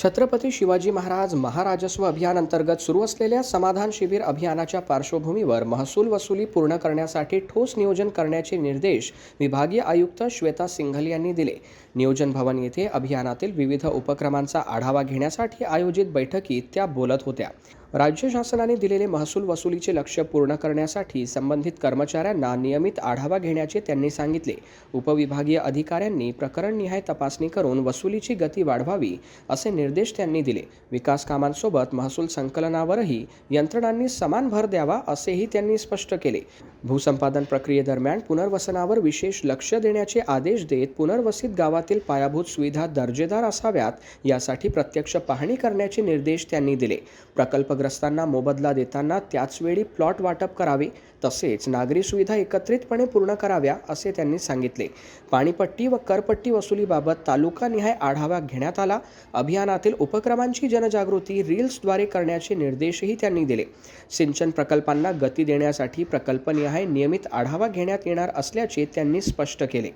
छत्रपती शिवाजी महाराज महाराजस्व अभियान अंतर्गत सुरू असलेल्या समाधान शिबिर अभियानाच्या पार्श्वभूमीवर महसूल वसुली पूर्ण करण्यासाठी ठोस नियोजन करण्याचे निर्देश विभागीय आयुक्त श्वेता सिंघल यांनी दिले। नियोजन भवन येथे अभियानातील विविध उपक्रमांचा आढावा घेण्यासाठी आयोजित बैठकीत त्या बोलत होत्या। राज्य शासनाने दिलेले महसूल वसुलीचे लक्ष्य पूर्ण करण्यासाठी संबंधित कर्मचाऱ्यांना नियमित आढावा घेण्याचे त्यांनी सांगितले। उपविभागीय अधिकाऱ्यांनी प्रकरणनिहाय तपासणी करून वसुलीची गती वाढवावी असे निर्देश त्यांनी दिले। विकास कामांसोबत महसूल संकलनावरही यंत्रणांनी समान भर द्यावा असेही त्यांनी स्पष्ट केले। भूसंपादन प्रक्रियेदरम्यान पुनर्वसनावर विशेष लक्ष देण्याचे आदेश देत पुनर्वसित गावातील पायाभूत सुविधा दर्जेदार असाव्यात यासाठी प्रत्यक्ष पाहणी करण्याचे निर्देश त्यांनी दिले। प्रकल्पग्रस्तांना मोबदला देताना त्याच वेळी प्लॉट वाटप करावे तसेच नागरी सुविधा एकत्रितपणे पूर्ण कराव्या असे त्यांनी सांगितले। पाणीपट्टी व करपट्टी वसुलीबाबत तालुकानिहाय आढावा घेण्यात आला। अभियानातील उपक्रमांची जनजागृती रील्सद्वारे करण्याचे निर्देशही त्यांनी दिले। सिंचन प्रकल्पांना गती देण्यासाठी प्रकल्पनिहाय नियमित आढावा घेण्यात येणार असल्याचे त्यांनी स्पष्ट केले।